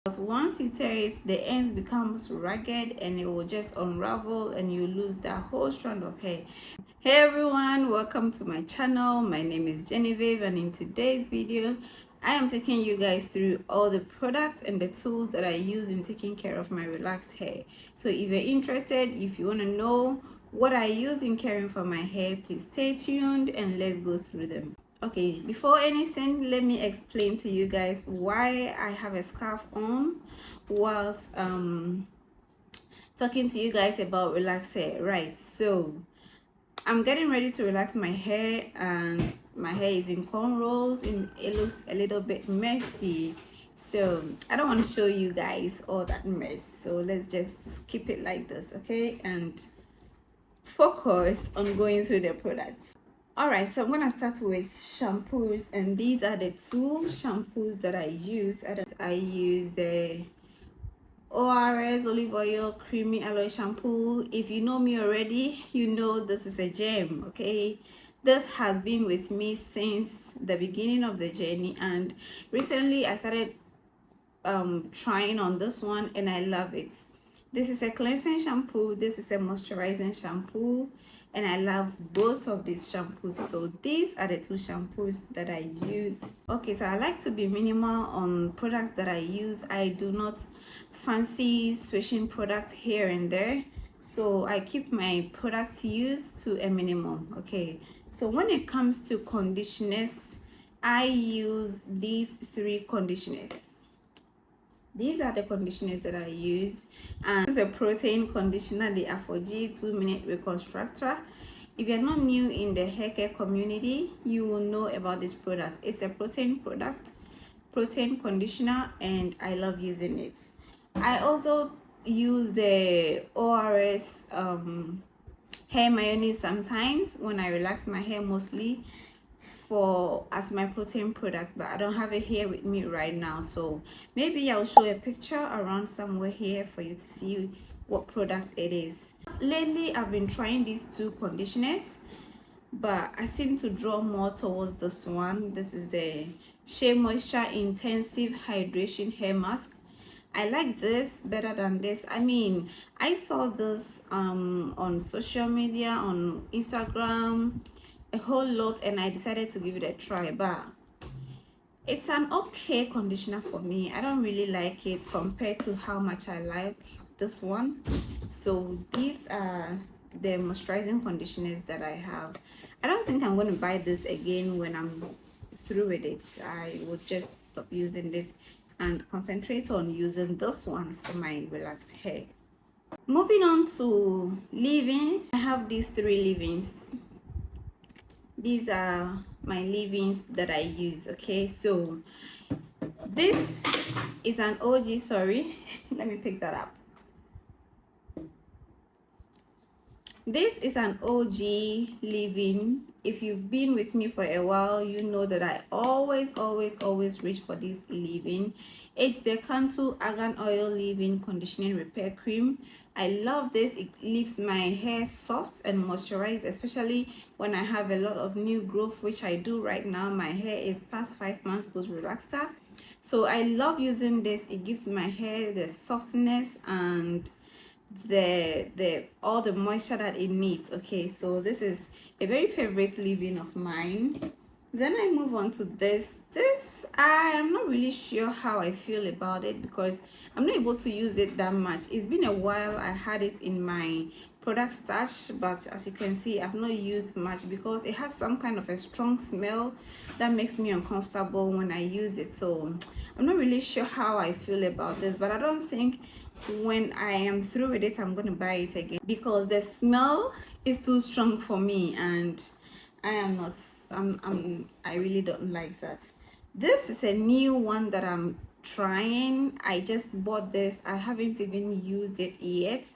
because once you tear it, the ends becomes ragged and it will just unravel and you lose that whole strand of hair. Hey everyone, welcome to my channel. My name is Genevive, and in today's video I am taking you guys through all the products and the tools that I use in taking care of my relaxed hair. So if you're interested, if you want to know what I use in caring for my hair, please stay tuned and let's go through them. Okay, before anything, let me explain to you guys why I have a scarf on whilst talking to you guys about relaxed hair. Right, so I'm getting ready to relax my hair and my hair is in cornrows and it looks a little bit messy, so I don't want to show you guys all that mess, so let's just keep it like this, okay, and focus on going through the products. All right, so I'm gonna start with shampoos, and these are the two shampoos that I use. I use the ORS olive oil creamy aloe shampoo. If you know me already, you know this is a gem. Okay, this has been with me since the beginning of the journey, and recently I started trying on this one and I love it. This is a cleansing shampoo, this is a moisturizing shampoo, and I love both of these shampoos. So these are the two shampoos that I use. Okay, so I like to be minimal on products that I use. I do not fancy switching products here and there, so I keep my product use to a minimum. Okay, so when it comes to conditioners, I use these three conditioners. These are the conditioners that I use, and this is a protein conditioner, the Aphogee 2-minute reconstructor. If you're not new in the hair care community, you will know about this product. It's a protein product, protein conditioner, and I love using it. I also use the ORS hair mayonnaise sometimes when I relax my hair, mostly as my protein product, but I don't have it here with me right now, so maybe I'll show a picture around somewhere here for you to see what product it is. Lately I've been trying these two conditioners, but I seem to draw more towards this one. This is the Shea Moisture Intensive Hydration Hair Mask. I like this better than this. I mean, I saw this on social media, on Instagram, a whole lot, and I decided to give it a try, but it's an okay conditioner for me. I don't really like it compared to how much I like this one. So these are the moisturizing conditioners that I have. I don't think I'm going to buy this again when I'm through with it. I would just stop using this and concentrate on using this one for my relaxed hair. Moving on to leave-ins, I have these three leave-ins. These are my leave-ins that I use. Okay, so this is an OG, sorry, let me pick that up. This is an OG leave-in. If you've been with me for a while, you know that I always reach for this leave-in. It's the Castor Argan Oil Leave-In Conditioning Repair Cream. I love this. It leaves my hair soft and moisturized, especially when I have a lot of new growth, which I do right now. My hair is past 5 months post relaxer, so I love using this. It gives my hair the softness and all the moisture that it needs. Okay, so this is a very favorite leave-in of mine. Then I move on to this. I am not really sure how I feel about it because I'm not able to use it that much. It's been a while I had it in my product stash, but as you can see, I've not used much because it has some kind of a strong smell that makes me uncomfortable when I use it. So I'm not really sure how I feel about this, but I don't think when I am through with it I'm going to buy it again because the smell is too strong for me, and I really don't like that. This is a new one that I'm trying. I just bought this. I haven't even used it yet.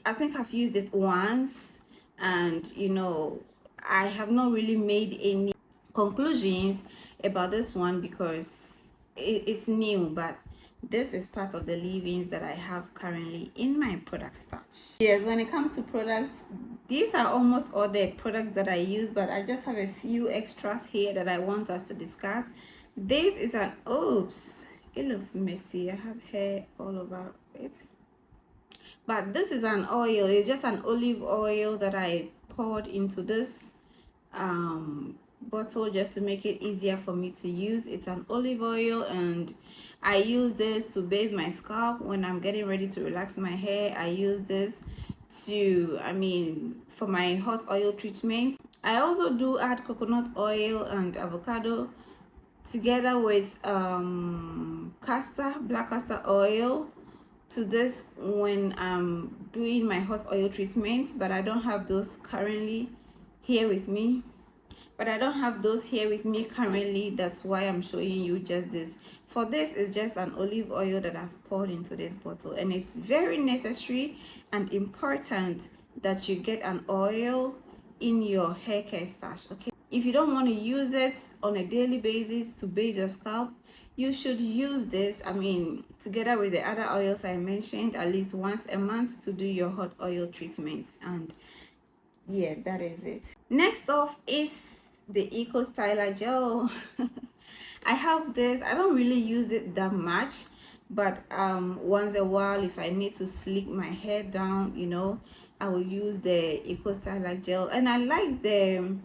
I think I've used it once, and you know, I have not really made any conclusions about this one because it's new, but this is part of the leave-ins that I have currently in my product stash. Yes, when it comes to products, these are almost all the products that I use, but I just have a few extras here that I want us to discuss. This is an it looks messy. I have hair all over it, but this is an oil. It's just an olive oil that I poured into this bottle just to make it easier for me to use. It's an olive oil, and I use this to base my scalp when I'm getting ready to relax my hair. I use this to, for my hot oil treatment. I also do add coconut oil and avocado together with black castor oil to this when I'm doing my hot oil treatments, but I don't have those currently here with me. That's why I'm showing you just this. For this is just an olive oil that I've poured into this bottle, and it's very necessary and important that you get an oil in your hair care stash. Okay, if you don't want to use it on a daily basis to bathe your scalp, you should use this, together with the other oils I mentioned, at least once a month to do your hot oil treatments. And yeah, that is it. Next off is the Eco Styler gel. I have this. I don't really use it that much, but once a while, if I need to slick my hair down, I will use the Eco Styler gel. And I like the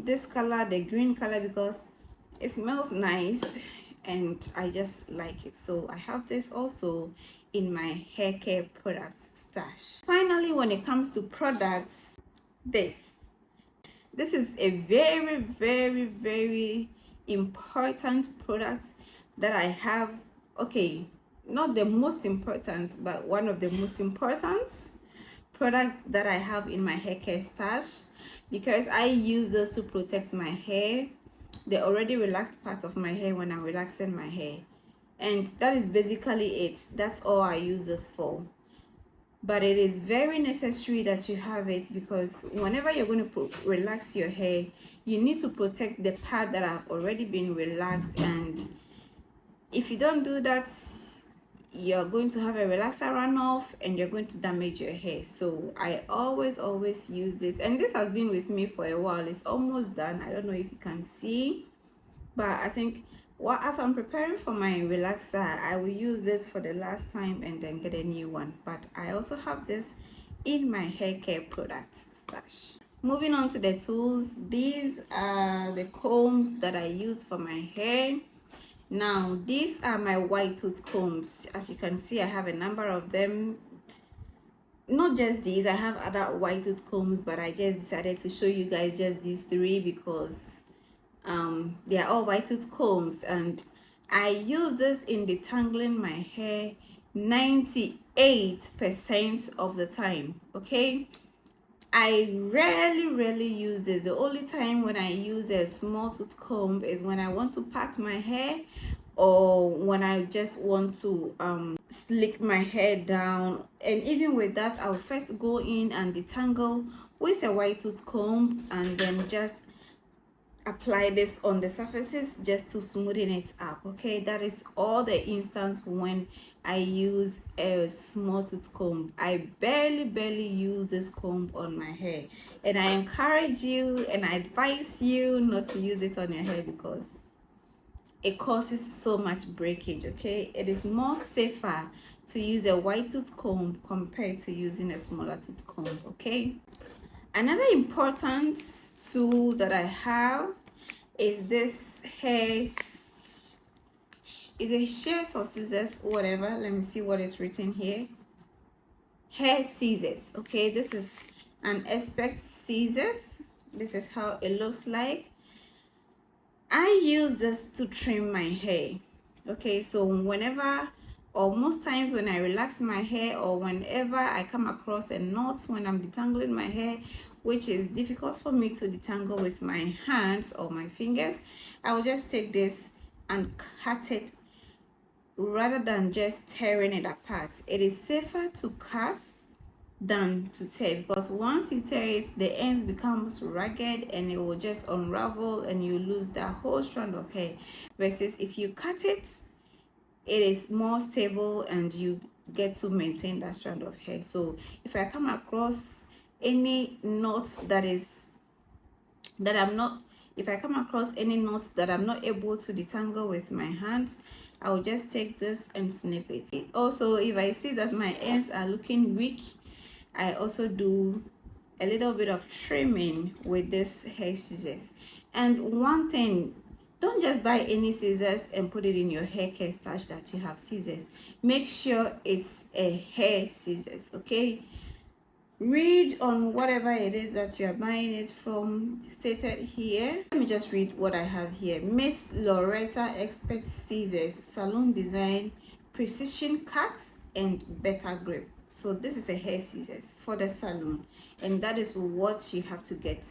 this color, the green color, because it smells nice and I just like it. So I have this also in my hair care products stash. Finally, when it comes to products, this is a very, very, very important product that I have. Okay, not the most important, but one of the most important products that I have in my hair care stash, because I use this to protect my hair, the already relaxed part of my hair when I'm relaxing my hair. And that is basically it. That's all I use this for. But it is very necessary that you have it, because whenever you're going to relax your hair, you need to protect the part that have already been relaxed. And if you don't do that, you're going to have a relaxer runoff and you're going to damage your hair. So I always use this, and this has been with me for a while. It's almost done. I don't know if you can see, but I think as I'm preparing for my relaxer, I will use it for the last time and then get a new one. But I also have this in my hair care products stash. Moving on to the tools, these are the combs that I use for my hair. Now these are my white tooth combs. As you can see, I have a number of them. Not just these, I have other white tooth combs, but I just decided to show you guys just these three because they are all white tooth combs, and I use this in detangling my hair 98% of the time. Okay, I rarely use this. The only time when I use a small tooth comb is when I want to part my hair, or when I just want to slick my hair down. And even with that, I'll first go in and detangle with a white tooth comb and then just apply this on the surfaces just to smoothen it up. Okay, that is all the instance when I use a small tooth comb. I barely use this comb on my hair, and I encourage you and I advise you not to use it on your hair because it causes so much breakage. Okay, it is more safer to use a white tooth comb compared to using a smaller tooth comb. Okay, another important tool that I have is this hair, is it shears or scissors, whatever. Let me see what is written here. Hair scissors. Okay, this is an expert scissors. This is how it looks like. I use this to trim my hair. Okay, so whenever or most times when I relax my hair, or whenever I come across a knot when I'm detangling my hair, which is difficult for me to detangle with my hands or my fingers, I will just take this and cut it rather than just tearing it apart. It is safer to cut than to tear, because once you tear it, the ends becomes ragged and it will just unravel and you lose that whole strand of hair. Versus if you cut it, it is more stable and you get to maintain that strand of hair. So if I come across any knots that I'm not If I come across any knots that I'm not able to detangle with my hands, I will just take this and snip it. Also, if I see that my ends are looking weak, I also do a little bit of trimming with this hair scissors. And one thing, don't just buy any scissors and put it in your hair care stash that you have scissors. Make sure it's a hair scissors, okay? Read on whatever it is that you are buying it from, stated here. Let me just read what I have here. Miss Loretta Expert Scissors, Salon Design, Precision Cuts, and Better Grip. So this is a hair scissors for the salon, and that is what you have to get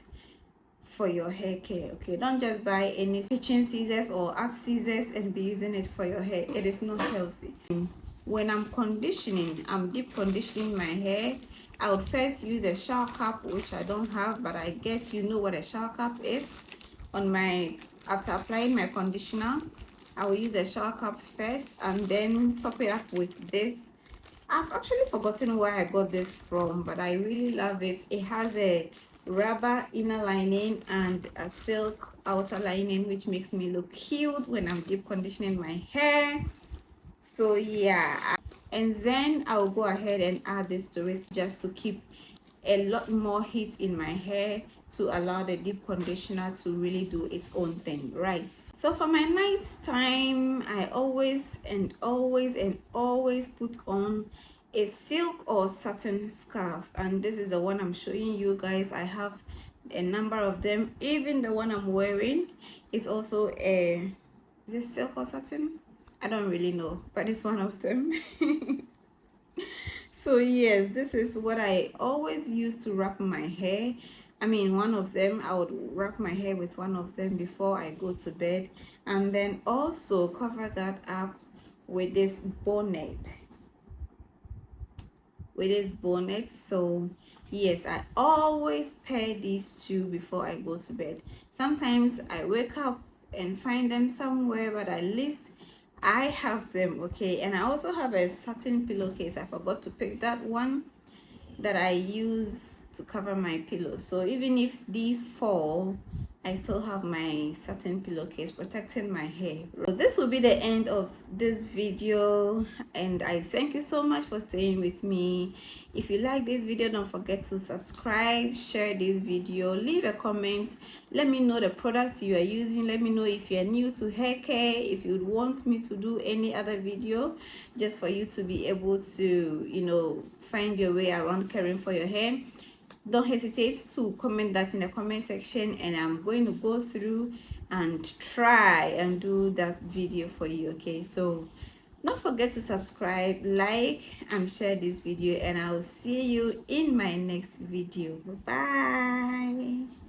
for your hair care. Okay, don't just buy any kitchen scissors or art scissors and be using it for your hair. It is not healthy. When I'm conditioning, I'm deep conditioning my hair, I would first use a shower cap, which I don't have, but I guess you know what a shower cap is. On my, after applying my conditioner, I will use a shower cap first and then top it up with this. I've actually forgotten where I got this from, but I really love it. It has a rubber inner lining and a silk outer lining, which makes me look cute when I'm deep conditioning my hair. So yeah, and then I'll go ahead and add this to it just to keep a lot more heat in my hair, to allow the deep conditioner to really do its own thing, right? So for my night time, I always put on a silk or satin scarf, and this is the one I'm showing you guys. I have a number of them. Even the one I'm wearing is also a, is it silk or satin? I don't really know, but it's one of them. So yes, this is what I always use to wrap my hair. I mean, one of them, I would wrap my hair with one of them before I go to bed, and then also cover that up with this bonnet. So yes, I always pair these two before I go to bed. Sometimes I wake up and find them somewhere, but at least I have them, okay? And I also have a satin pillowcase. I forgot to pick that one that I use to cover my pillow. So even if these fall, I still have my satin pillowcase protecting my hair. So this will be the end of this video, and I thank you so much for staying with me. If you like this video, don't forget to subscribe, share this video, leave a comment, let me know the products you are using. Let me know if you're new to hair care, if you'd want me to do any other video just for you to be able to, you know, find your way around caring for your hair. Don't hesitate to comment that in the comment section, and I'm going to go through and try and do that video for you, okay? So don't forget to subscribe, like, and share this video, and I'll see you in my next video. Bye bye.